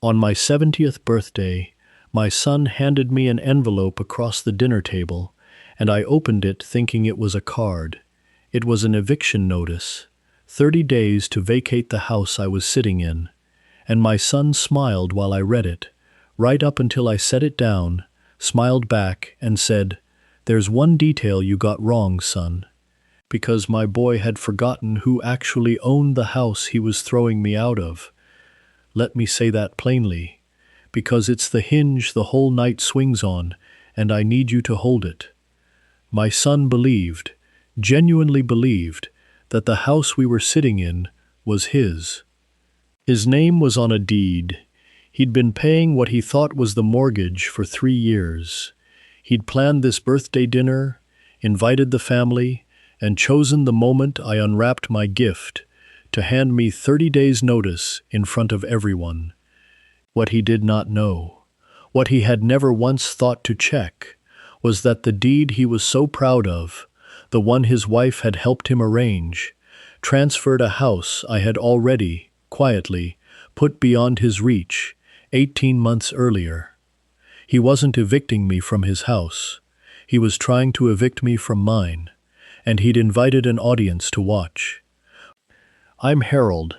On my 70th birthday, my son handed me an envelope across the dinner table, and I opened it thinking it was a card. It was an eviction notice, 30 days to vacate the house I was sitting in, and my son smiled while I read it, right up until I set it down, smiled back and said, "There's one detail you got wrong, son," because my boy had forgotten who actually owned the house he was throwing me out of. Let me say that plainly, because it's the hinge the whole night swings on, and I need you to hold it. My son believed, genuinely believed, that the house we were sitting in was his. His name was on a deed. He'd been paying what he thought was the mortgage for 3 years. He'd planned this birthday dinner, invited the family, and chosen the moment I unwrapped my gift to hand me 30 days' notice in front of everyone. What he did not know, what he had never once thought to check, was that the deed he was so proud of, the one his wife had helped him arrange, transferred a house I had already, quietly, put beyond his reach 18 months earlier. He wasn't evicting me from his house. He was trying to evict me from mine, and he'd invited an audience to watch. I'm Harold.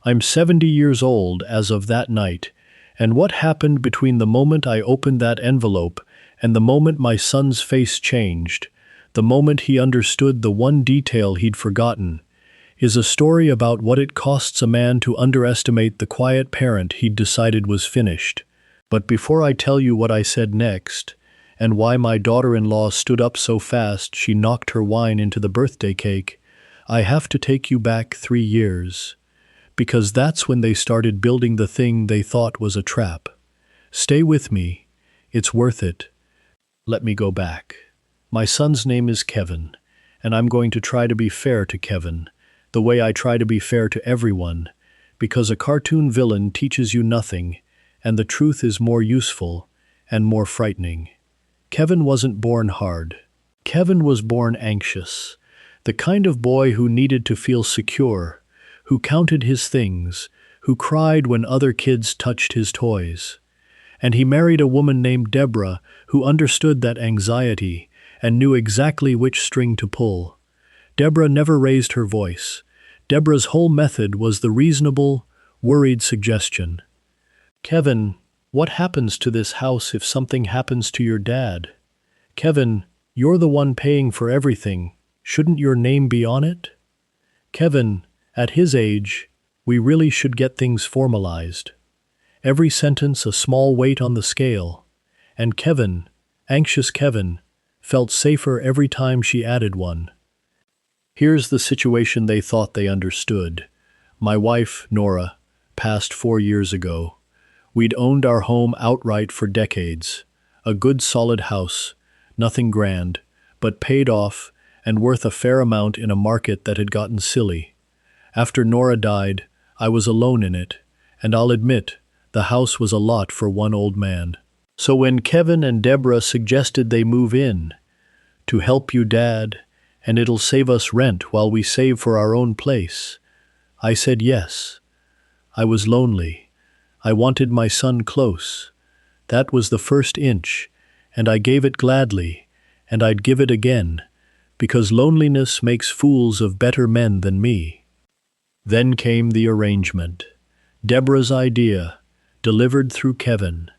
I'm 70 years old as of that night, and what happened between the moment I opened that envelope and the moment my son's face changed, the moment he understood the one detail he'd forgotten, is a story about what it costs a man to underestimate the quiet parent he'd decided was finished. But before I tell you what I said next, and why my daughter-in-law stood up so fast she knocked her wine into the birthday cake, I have to take you back 3 years. Because that's when they started building the thing they thought was a trap. Stay with me. It's worth it. Let me go back. My son's name is Kevin, and I'm going to try to be fair to Kevin, the way I try to be fair to everyone, because a cartoon villain teaches you nothing, and the truth is more useful and more frightening. Kevin wasn't born hard. Kevin was born anxious, the kind of boy who needed to feel secure, who counted his things, who cried when other kids touched his toys. And he married a woman named Deborah who understood that anxiety and knew exactly which string to pull. Deborah never raised her voice. Deborah's whole method was the reasonable, worried suggestion. "Kevin, what happens to this house if something happens to your dad? Kevin, you're the one paying for everything. Shouldn't your name be on it? Kevin, at his age, we really should get things formalized." Every sentence a small weight on the scale, and Kevin, anxious Kevin, felt safer every time she added one. Here's the situation they thought they understood. My wife, Nora, passed 4 years ago. We'd owned our home outright for decades. A good solid house, nothing grand, but paid off and worth a fair amount in a market that had gotten silly. After Nora died, I was alone in it, and I'll admit, the house was a lot for one old man. So when Kevin and Deborah suggested they move in, to help you, Dad, and it'll save us rent while we save for our own place, I said yes. I was lonely. I wanted my son close. That was the first inch, and I gave it gladly, and I'd give it again, because loneliness makes fools of better men than me. Then came the arrangement. Deborah's idea, delivered through Kevin.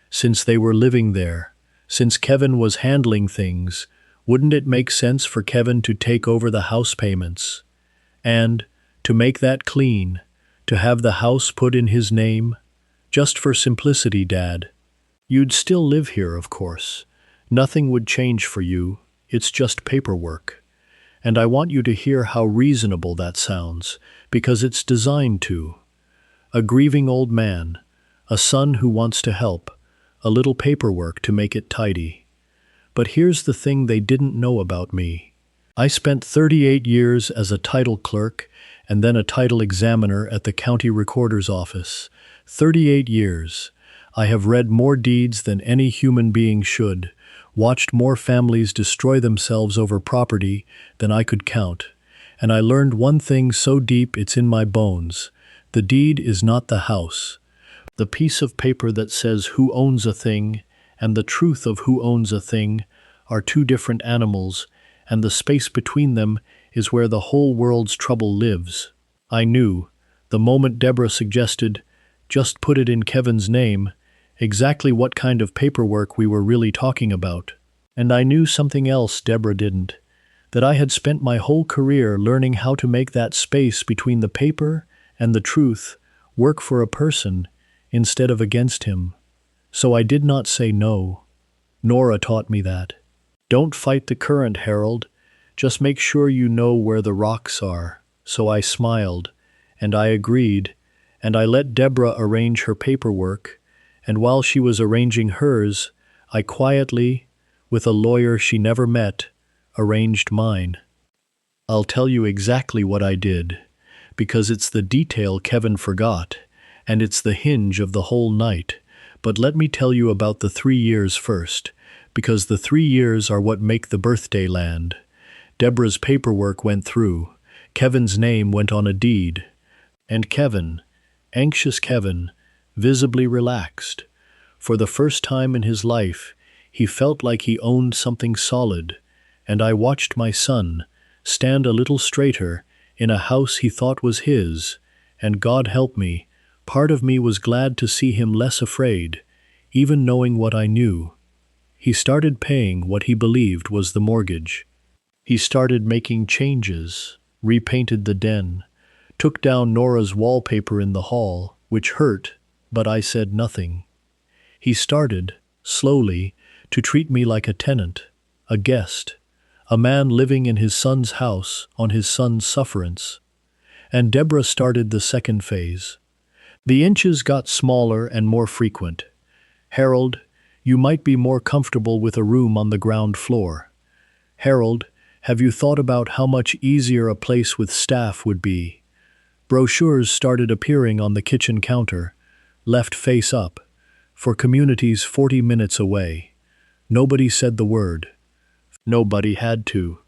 Since they were living there, since Kevin was handling things, wouldn't it make sense for Kevin to take over the house payments? And, to make that clean, to have the house put in his name? Just for simplicity, Dad. You'd still live here, of course. Nothing would change for you. It's just paperwork. And I want you to hear how reasonable that sounds, because it's designed to. A grieving old man, a son who wants to help, a little paperwork to make it tidy. But here's the thing they didn't know about me. I spent 38 years as a title clerk and then a title examiner at the county recorder's office. 38 years. I have read more deeds than any human being should, watched more families destroy themselves over property than I could count, and I learned one thing so deep it's in my bones. The deed is not the house, The piece of paper that says who owns a thing and the truth of who owns a thing are two different animals, and the space between them is where the whole world's trouble lives. I knew, the moment Deborah suggested, just put it in Kevin's name, exactly what kind of paperwork we were really talking about. And I knew something else Deborah didn't, that I had spent my whole career learning how to make that space between the paper and the truth work for a person instead of against him. So I did not say no. Nora taught me that. Don't fight the current, Harold. Just make sure you know where the rocks are. So I smiled, and I agreed, and I let Deborah arrange her paperwork, and while she was arranging hers, I quietly, with a lawyer she never met, arranged mine. I'll tell you exactly what I did, because it's the detail Kevin forgot, and it's the hinge of the whole night. But let me tell you about the 3 years first, because the 3 years are what make the birthday land. Deborah's paperwork went through. Kevin's name went on a deed. And Kevin, anxious Kevin, visibly relaxed. For the first time in his life, he felt like he owned something solid, and I watched my son stand a little straighter in a house he thought was his, and God help me, part of me was glad to see him less afraid, even knowing what I knew. He started paying what he believed was the mortgage. He started making changes, repainted the den, took down Nora's wallpaper in the hall, which hurt, but I said nothing. He started, slowly, to treat me like a tenant, a guest, a man living in his son's house on his son's sufferance. And Deborah started the second phase. The inches got smaller and more frequent. Harold, you might be more comfortable with a room on the ground floor. Harold, have you thought about how much easier a place with staff would be? Brochures started appearing on the kitchen counter, left face up, for communities 40 minutes away. Nobody said the word. Nobody had to.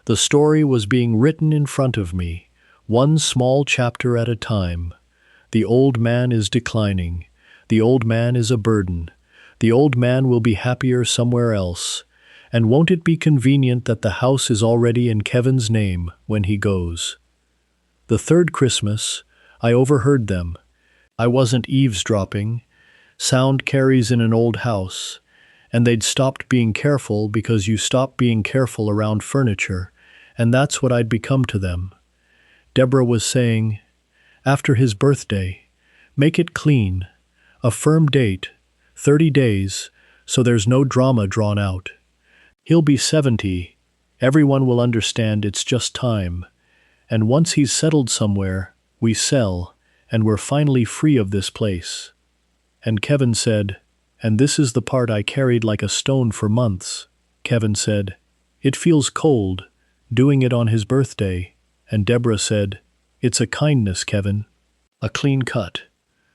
The story was being written in front of me, one small chapter at a time. The old man is declining. The old man is a burden. The old man will be happier somewhere else. And won't it be convenient that the house is already in Kevin's name when he goes? The third Christmas, I overheard them. I wasn't eavesdropping. Sound carries in an old house, and they'd stopped being careful because you stop being careful around furniture, and that's what I'd become to them. Deborah was saying, after his birthday, make it clean, a firm date, 30 days, so there's no drama drawn out. He'll be 70, everyone will understand it's just time, and once he's settled somewhere, we sell, and we're finally free of this place. And Kevin said, and this is the part I carried like a stone for months, Kevin said, it feels cold, doing it on his birthday, and Deborah said, it's a kindness, Kevin. A clean cut.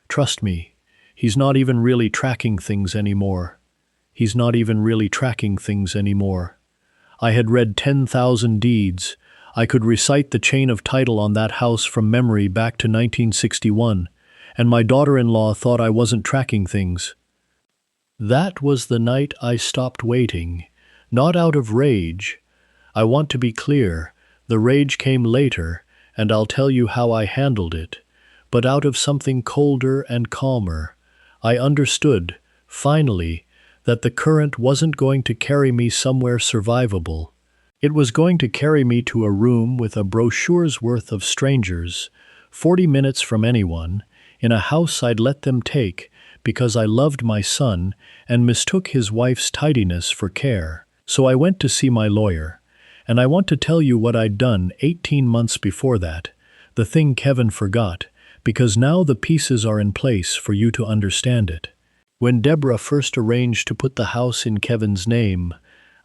Trust me, he's not even really tracking things anymore. He's not even really tracking things anymore. I had read 10,000 deeds. I could recite the chain of title on that house from memory back to 1961, and my daughter-in-law thought I wasn't tracking things. That was the night I stopped waiting, not out of rage. I want to be clear, the rage came later, and I'll tell you how I handled it, but out of something colder and calmer. I understood, finally, that the current wasn't going to carry me somewhere survivable. It was going to carry me to a room with a brochure's worth of strangers, 40 minutes from anyone, in a house I'd let them take because I loved my son and mistook his wife's tidiness for care. So I went to see my lawyer, and I want to tell you what I'd done 18 months before that, the thing Kevin forgot, because now the pieces are in place for you to understand it. When Deborah first arranged to put the house in Kevin's name,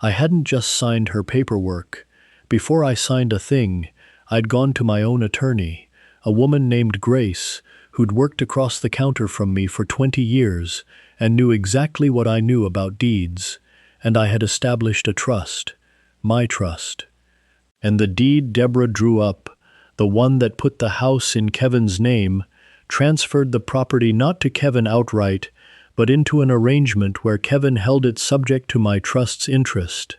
I hadn't just signed her paperwork. Before I signed a thing, I'd gone to my own attorney, a woman named Grace, who'd worked across the counter from me for 20 years and knew exactly what I knew about deeds, and I had established a trust, my trust. And the deed Deborah drew up, the one that put the house in Kevin's name, transferred the property not to Kevin outright, but into an arrangement where Kevin held it subject to my trust's interest,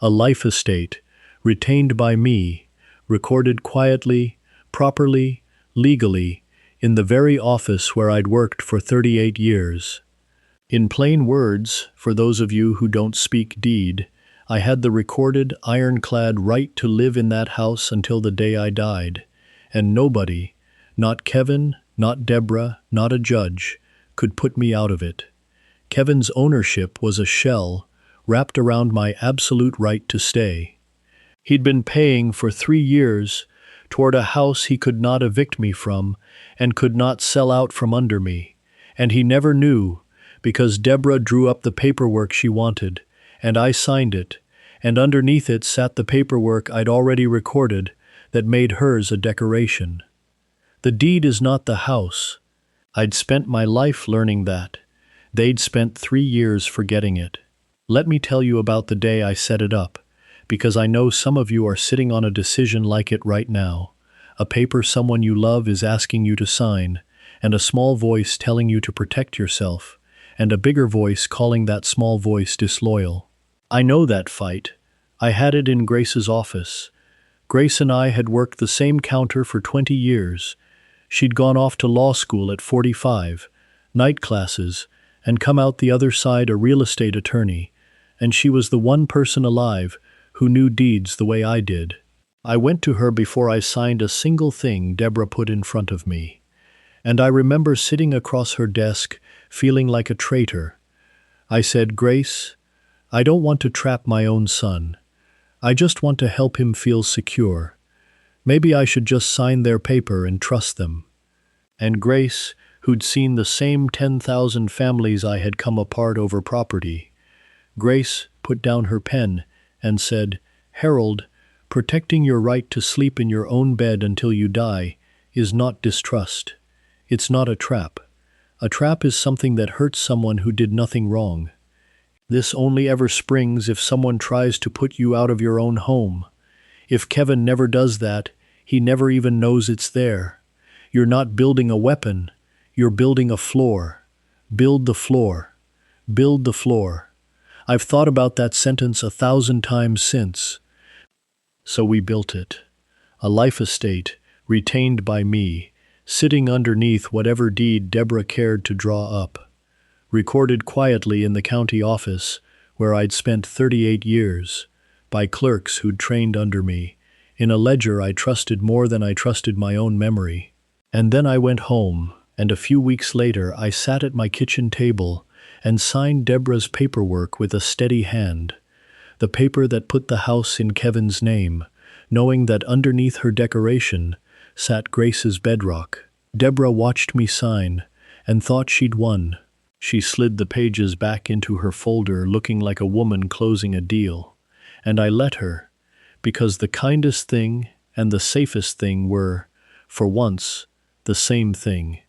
a life estate, retained by me, recorded quietly, properly, legally, in the very office where I'd worked for 38 years. In plain words, for those of you who don't speak deed, I had the recorded, ironclad right to live in that house until the day I died, and nobody, not Kevin, not Deborah, not a judge, could put me out of it. Kevin's ownership was a shell wrapped around my absolute right to stay. He'd been paying for 3 years toward a house he could not evict me from and could not sell out from under me, and he never knew, because Deborah drew up the paperwork she wanted, and I signed it, and underneath it sat the paperwork I'd already recorded that made hers a decoration. The deed is not the house. I'd spent my life learning that. They'd spent 3 years forgetting it. Let me tell you about the day I set it up, because I know some of you are sitting on a decision like it right now. A paper someone you love is asking you to sign, and a small voice telling you to protect yourself, and a bigger voice calling that small voice disloyal. I know that fight. I had it in Grace's office. Grace and I had worked the same counter for 20 years. She'd gone off to law school at 45, night classes, and come out the other side a real estate attorney, and she was the one person alive who knew deeds the way I did. I went to her before I signed a single thing Deborah put in front of me, and I remember sitting across her desk feeling like a traitor. I said, "Grace, I don't want to trap my own son. I just want to help him feel secure. Maybe I should just sign their paper and trust them." And Grace, who'd seen the same 10,000 families I had come apart over property, Grace put down her pen and said, "Harold, protecting your right to sleep in your own bed until you die is not distrust. It's not a trap. A trap is something that hurts someone who did nothing wrong. This only ever springs if someone tries to put you out of your own home. If Kevin never does that, he never even knows it's there. You're not building a weapon, you're building a floor. Build the floor. Build the floor." I've thought about that sentence 1,000 times since. So we built it. A life estate, retained by me, sitting underneath whatever deed Deborah cared to draw up. Recorded quietly in the county office, where I'd spent 38 years, by clerks who'd trained under me, in a ledger I trusted more than I trusted my own memory. And then I went home, and a few weeks later I sat at my kitchen table and signed Deborah's paperwork with a steady hand, the paper that put the house in Kevin's name, knowing that underneath her decoration sat Grace's bedrock. Deborah watched me sign and thought she'd won. She slid the pages back into her folder looking like a woman closing a deal, and I let her, because the kindest thing and the safest thing were, for once, the same thing.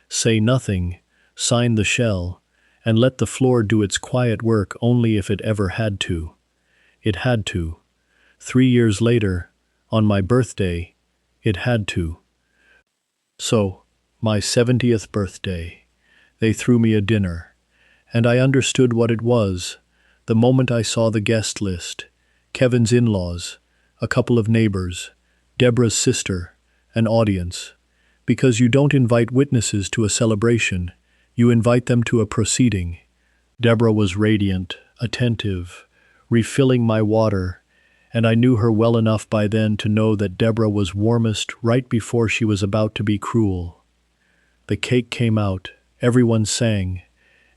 Say nothing, sign the shell, and let the floor do its quiet work only if it ever had to. It had to. 3 years later, on my birthday, it had to. So, my 70th birthday, they threw me a dinner, and I understood what it was the moment I saw the guest list: Kevin's in-laws, a couple of neighbors, Deborah's sister, an audience. Because you don't invite witnesses to a celebration, you invite them to a proceeding. Deborah was radiant, attentive, refilling my water, and I knew her well enough by then to know that Deborah was warmest right before she was about to be cruel. The cake came out, everyone sang,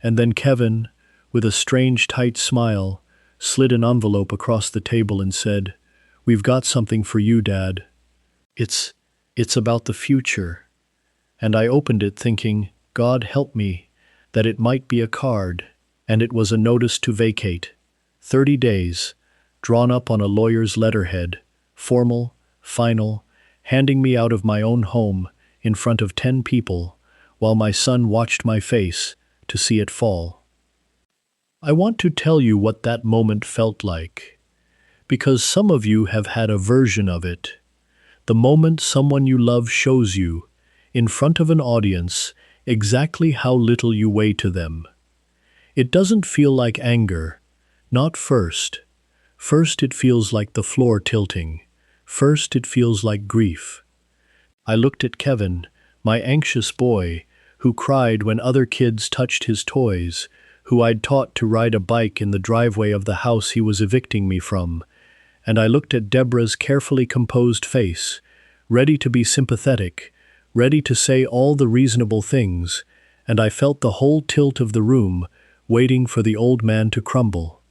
and then Kevin, with a strange tight smile, slid an envelope across the table and said, "We've got something for you, Dad. It's about the future." And I opened it thinking, God help me, that it might be a card, and it was a notice to vacate. 30 days, drawn up on a lawyer's letterhead, formal, final, handing me out of my own home in front of 10 people, while my son watched my face to see it fall. I want to tell you what that moment felt like, because some of you have had a version of it. The moment someone you love shows you, in front of an audience, exactly how little you weigh to them. It doesn't feel like anger. Not first. First it feels like the floor tilting. First it feels like grief. I looked at Kevin, my anxious boy, who cried when other kids touched his toys, who I'd taught to ride a bike in the driveway of the house he was evicting me from, and I looked at Deborah's carefully composed face, ready to be sympathetic, ready to say all the reasonable things, and I felt the whole tilt of the room, waiting for the old man to crumble.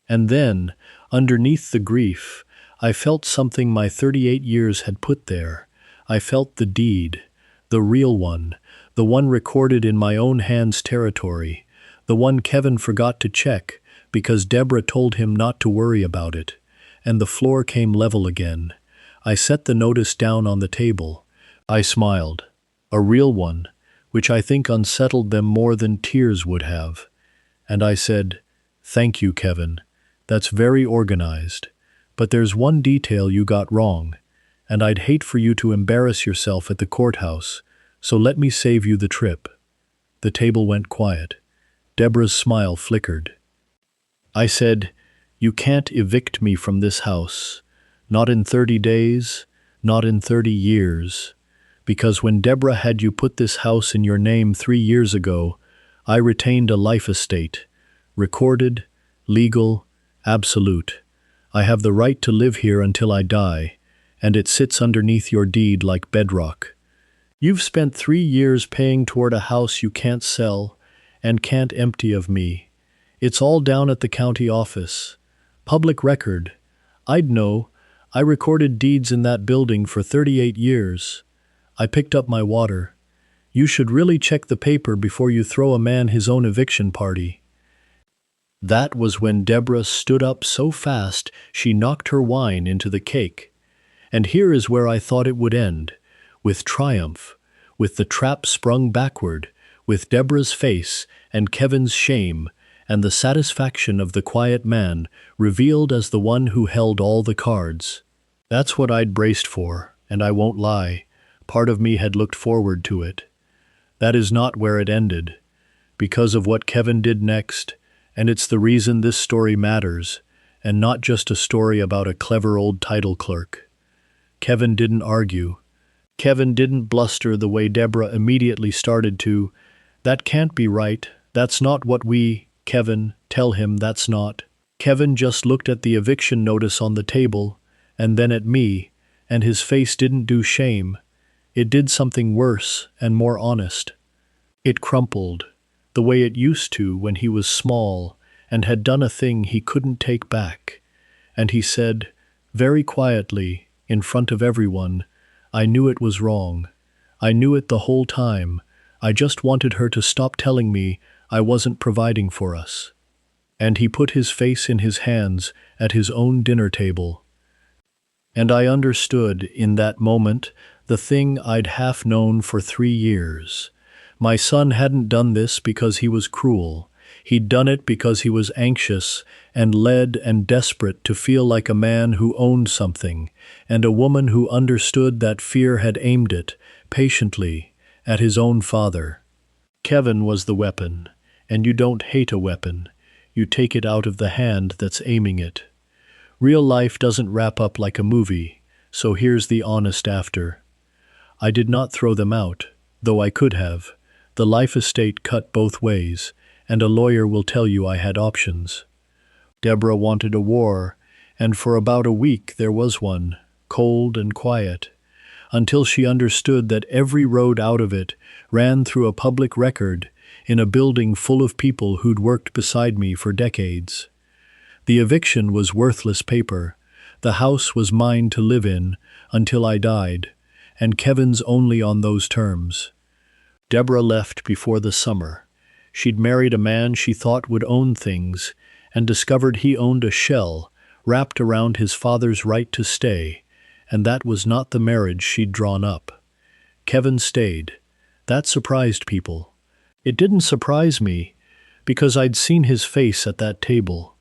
And then, underneath the grief, I felt something my 38 years had put there. I felt the deed, the real one, the one recorded in my own hand's territory, the one Kevin forgot to check because Deborah told him not to worry about it, and the floor came level again. I set the notice down on the table. I smiled, a real one, which I think unsettled them more than tears would have. And I said, "Thank you, Kevin. That's very organized. But there's one detail you got wrong, and I'd hate for you to embarrass yourself at the courthouse, so let me save you the trip." The table went quiet. Deborah's smile flickered. I said, "You can't evict me from this house. Not in 30 days, not in 30 years. Because when Deborah had you put this house in your name 3 years ago, I retained a life estate, recorded, legal, absolute. I have the right to live here until I die, and it sits underneath your deed like bedrock. You've spent 3 years paying toward a house you can't sell and can't empty of me. It's all down at the county office. Public record. I'd know. I recorded deeds in that building for 38 years. I picked up my water. You should really check the paper before you throw a man his own eviction party." That was when Deborah stood up so fast she knocked her wine into the cake. And here is where I thought it would end, with triumph, with the trap sprung backward, with Deborah's face and Kevin's shame, and the satisfaction of the quiet man revealed as the one who held all the cards. That's what I'd braced for, and I won't lie, part of me had looked forward to it. That is not where it ended, because of what Kevin did next, and it's the reason this story matters, and not just a story about a clever old title clerk. Kevin didn't argue. Kevin didn't bluster the way Deborah immediately started to. That can't be right. That's not what we, Kevin, tell him that's not. Kevin just looked at the eviction notice on the table, and then at me, and his face didn't do shame. It did something worse and more honest. It crumpled, the way it used to when he was small and had done a thing he couldn't take back. And he said, very quietly, in front of everyone, "I knew it was wrong. I knew it the whole time. I just wanted her to stop telling me I wasn't providing for us." And he put his face in his hands at his own dinner table. And I understood, in that moment, the thing I'd half known for 3 years. My son hadn't done this because he was cruel. He'd done it because he was anxious and led and desperate to feel like a man who owned something, and a woman who understood that fear had aimed it, patiently, at his own father. Kevin was the weapon, and you don't hate a weapon. You take it out of the hand that's aiming it. Real life doesn't wrap up like a movie, so here's the honest after. I did not throw them out, though I could have. The life estate cut both ways, and a lawyer will tell you I had options. Deborah wanted a war, and for about a week there was one, cold and quiet, until she understood that every road out of it ran through a public record in a building full of people who'd worked beside me for decades. The eviction was worthless paper. The house was mine to live in until I died, and Kevin's only on those terms. Deborah left before the summer. She'd married a man she thought would own things, and discovered he owned a shell wrapped around his father's right to stay, and that was not the marriage she'd drawn up. Kevin stayed. That surprised people. It didn't surprise me, because I'd seen his face at that table.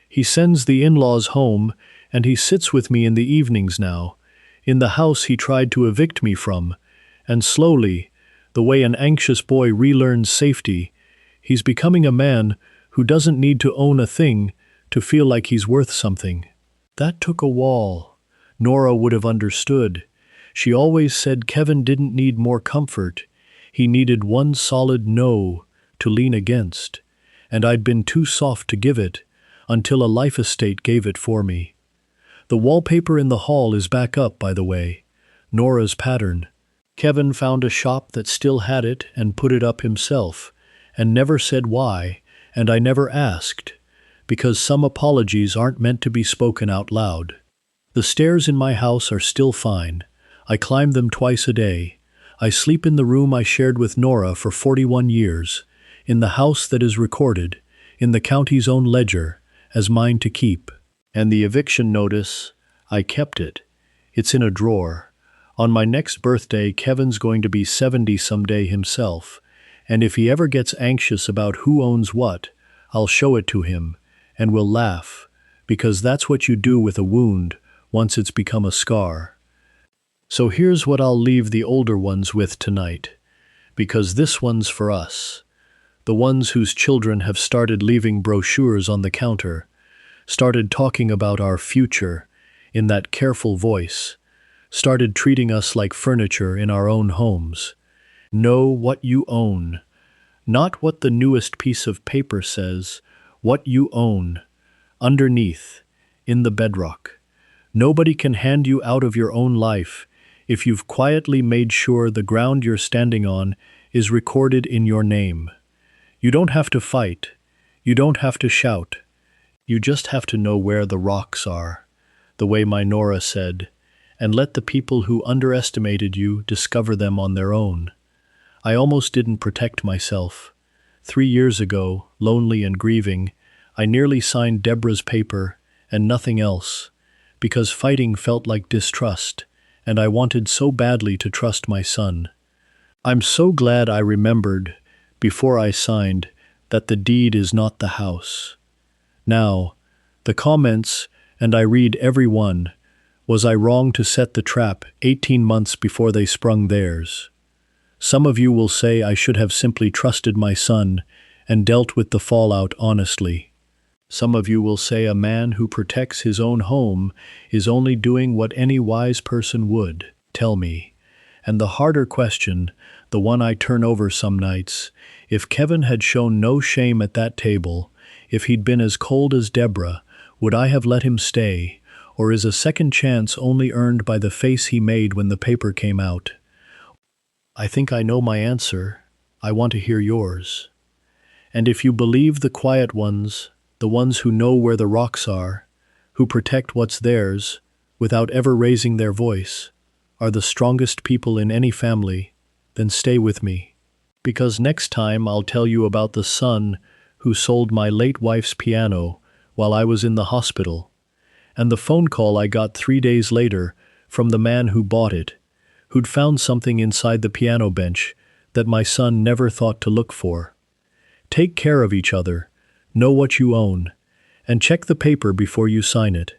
He sends the in-laws home, and he sits with me in the evenings now, in the house he tried to evict me from, And slowly, the way an anxious boy relearns safety, he's becoming a man who doesn't need to own a thing to feel like he's worth something. That took a wall. Nora would have understood. She always said Kevin didn't need more comfort. He needed one solid no to lean against. And I'd been too soft to give it until a life estate gave it for me. The wallpaper in the hall is back up, by the way. Nora's pattern. Kevin found a shop that still had it and put it up himself, and never said why, and I never asked, because some apologies aren't meant to be spoken out loud. The stairs in my house are still fine. I climb them twice a day. I sleep in the room I shared with Nora for 41 years, in the house that is recorded, in the county's own ledger, as mine to keep. And the eviction notice, I kept it. It's in a drawer. On my next birthday, Kevin's going to be 70 someday himself, and if he ever gets anxious about who owns what, I'll show it to him, and we'll laugh, because that's what you do with a wound once it's become a scar. So here's what I'll leave the older ones with tonight, because this one's for us. The ones whose children have started leaving brochures on the counter, started talking about our future in that careful voice, started treating us like furniture in our own homes. Know what you own, not what the newest piece of paper says, what you own, underneath, in the bedrock. Nobody can hand you out of your own life if you've quietly made sure the ground you're standing on is recorded in your name. You don't have to fight. You don't have to shout. You just have to know where the rocks are, the way my Nora said, and let the people who underestimated you discover them on their own. I almost didn't protect myself. 3 years ago, lonely and grieving, I nearly signed Deborah's paper and nothing else, because fighting felt like distrust, and I wanted so badly to trust my son. I'm so glad I remembered, before I signed, that the deed is not the house. Now, the comments, and I read every one, was I wrong to set the trap 18 months before they sprung theirs? Some of you will say I should have simply trusted my son and dealt with the fallout honestly. Some of you will say a man who protects his own home is only doing what any wise person would. Tell me. And the harder question, the one I turn over some nights, if Kevin had shown no shame at that table, if he'd been as cold as Deborah, would I have let him stay, or is a second chance only earned by the face he made when the paper came out? I think I know my answer. I want to hear yours. And if you believe the quiet ones, the ones who know where the rocks are, who protect what's theirs, without ever raising their voice, are the strongest people in any family, then stay with me. Because next time I'll tell you about the son who sold my late wife's piano while I was in the hospital, and the phone call I got 3 days later from the man who bought it, who'd found something inside the piano bench that my son never thought to look for. Take care of each other, know what you own, and check the paper before you sign it.